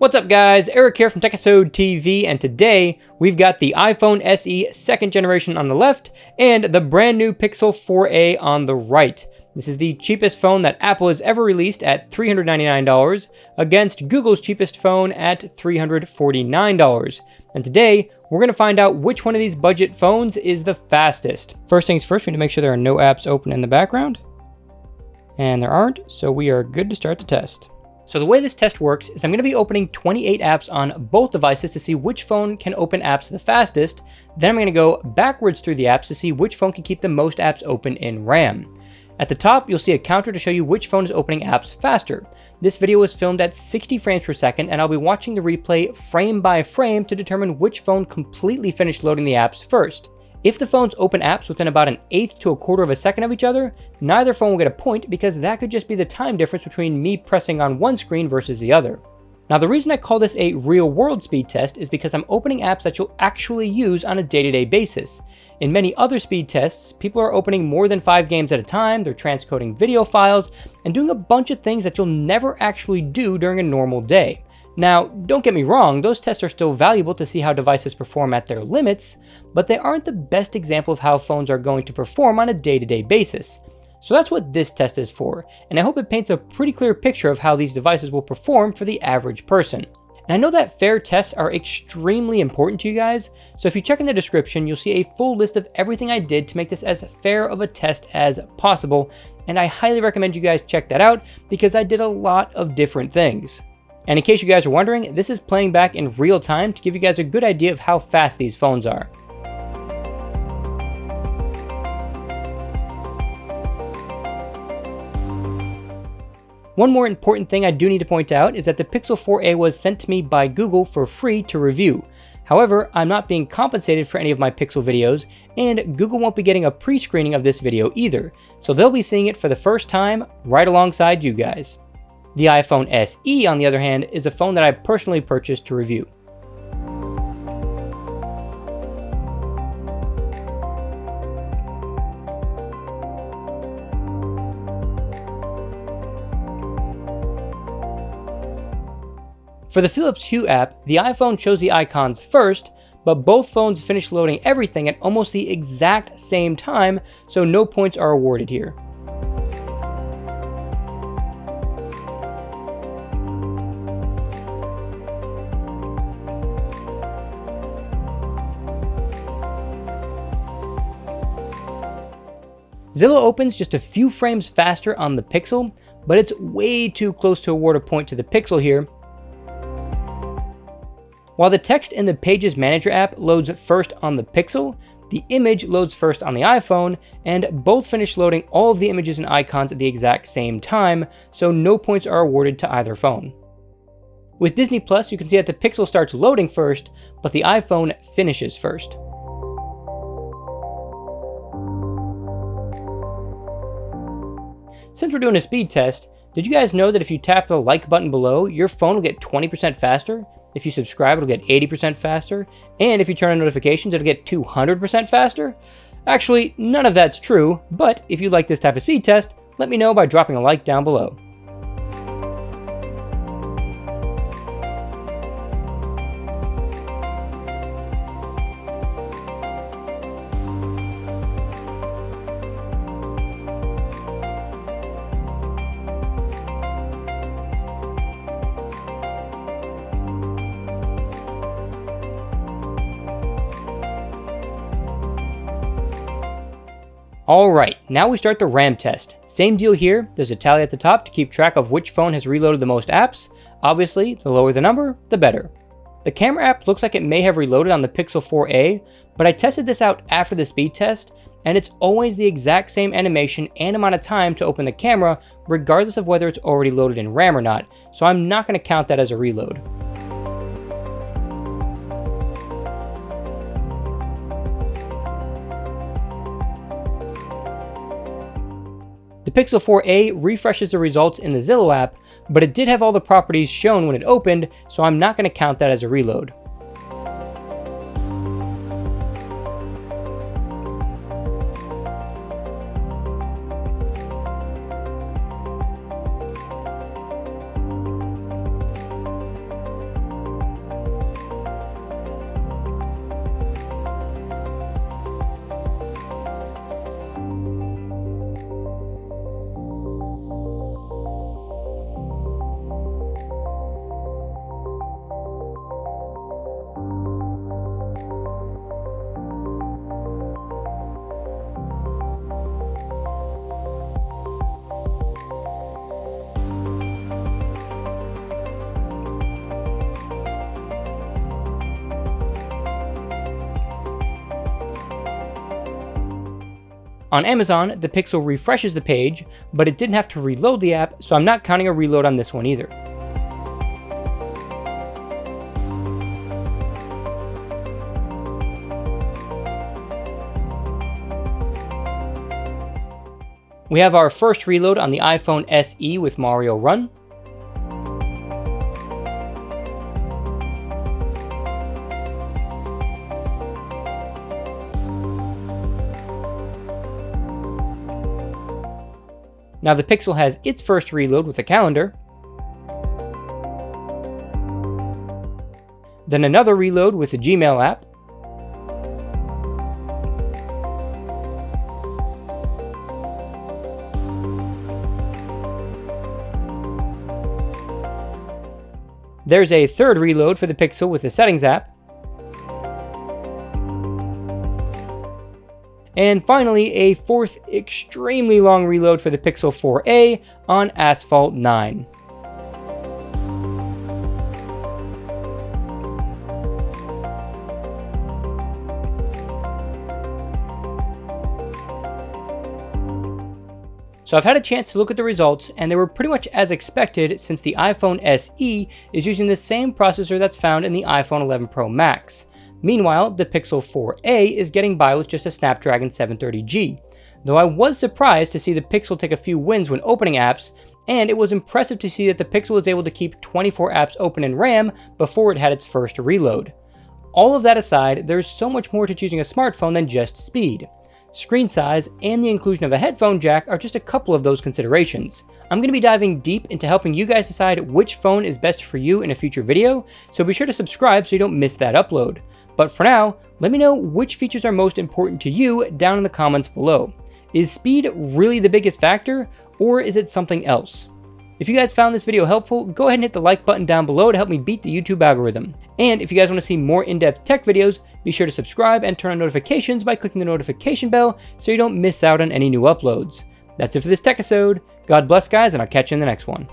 What's up guys, Eric here from Techisode TV, and today we've got the iPhone SE 2nd generation on the left and the brand new Pixel 4a on the right. This is the cheapest phone that Apple has ever released at $399 against Google's cheapest phone at $349. And today we're going to find out which one of these budget phones is the fastest. First things first, we need to make sure there are no apps open in the background. And there aren't, so we are good to start the test. So the way this test works is I'm going to be opening 28 apps on both devices to see which phone can open apps the fastest. Then I'm going to go backwards through the apps to see which phone can keep the most apps open in RAM. At the top, you'll see a counter to show you which phone is opening apps faster. This video was filmed at 60 frames per second, and I'll be watching the replay frame by frame to determine which phone completely finished loading the apps first. If the phones open apps within about an eighth to a quarter of a second of each other, neither phone will get a point because that could just be the time difference between me pressing on one screen versus the other. Now the reason I call this a real world speed test is because I'm opening apps that you'll actually use on a day-to-day basis. In many other speed tests, people are opening more than 5 games at a time, they're transcoding video files, and doing a bunch of things that you'll never actually do during a normal day. Now, don't get me wrong, those tests are still valuable to see how devices perform at their limits, but they aren't the best example of how phones are going to perform on a day-to-day basis. So that's what this test is for, and I hope it paints a pretty clear picture of how these devices will perform for the average person. And I know that fair tests are extremely important to you guys, so if you check in the description, you'll see a full list of everything I did to make this as fair of a test as possible, and I highly recommend you guys check that out because I did a lot of different things. And in case you guys are wondering, this is playing back in real time to give you guys a good idea of how fast these phones are. One more important thing I do need to point out is that the Pixel 4a was sent to me by Google for free to review. However, I'm not being compensated for any of my Pixel videos, and Google won't be getting a pre-screening of this video either, so they'll be seeing it for the first time right alongside you guys. The iPhone SE, on the other hand, is a phone that I personally purchased to review. For the Philips Hue app, the iPhone shows the icons first, but both phones finish loading everything at almost the exact same time, so no points are awarded here. Zillow opens just a few frames faster on the Pixel, but it's way too close to award a point to the Pixel here. While the text in the Pages Manager app loads first on the Pixel, the image loads first on the iPhone, and both finish loading all of the images and icons at the exact same time, so no points are awarded to either phone. With Disney Plus, you can see that the Pixel starts loading first, but the iPhone finishes first. Since we're doing a speed test, did you guys know that if you tap the like button below, your phone will get 20% faster? If you subscribe, it'll get 80% faster, and if you turn on notifications, it'll get 200% faster? Actually, none of that's true, but if you like this type of speed test, let me know by dropping a like down below. Alright, now we start the RAM test. Same deal here, there's a tally at the top to keep track of which phone has reloaded the most apps. Obviously, the lower the number, the better. The camera app looks like it may have reloaded on the Pixel 4a, but I tested this out after the speed test, and it's always the exact same animation and amount of time to open the camera, regardless of whether it's already loaded in RAM or not, so I'm not going to count that as a reload. The Pixel 4a refreshes the results in the Zillow app, but it did have all the properties shown when it opened, so I'm not going to count that as a reload. On Amazon, the Pixel refreshes the page, but it didn't have to reload the app, so I'm not counting a reload on this one either. We have our first reload on the iPhone SE with Mario Run. Now the Pixel has its first reload with the calendar. Then another reload with the Gmail app. There's a third reload for the Pixel with the Settings app. And finally, a fourth extremely long reload for the Pixel 4a on Asphalt 9. So I've had a chance to look at the results, and they were pretty much as expected since the iPhone SE is using the same processor that's found in the iPhone 11 Pro Max. Meanwhile, the Pixel 4a is getting by with just a Snapdragon 730G, though I was surprised to see the Pixel take a few wins when opening apps, and it was impressive to see that the Pixel was able to keep 24 apps open in RAM before it had its first reload. All of that aside, there's so much more to choosing a smartphone than just speed. Screen size and the inclusion of a headphone jack are just a couple of those considerations. I'm going to be diving deep into helping you guys decide which phone is best for you in a future video, so be sure to subscribe so you don't miss that upload. But for now, let me know which features are most important to you down in the comments below. Is speed really the biggest factor, or is it something else? If you guys found this video helpful, go ahead and hit the like button down below to help me beat the YouTube algorithm. And if you guys want to see more in-depth tech videos, be sure to subscribe and turn on notifications by clicking the notification bell so you don't miss out on any new uploads. That's it for this Techisode. God bless guys, and I'll catch you in the next one.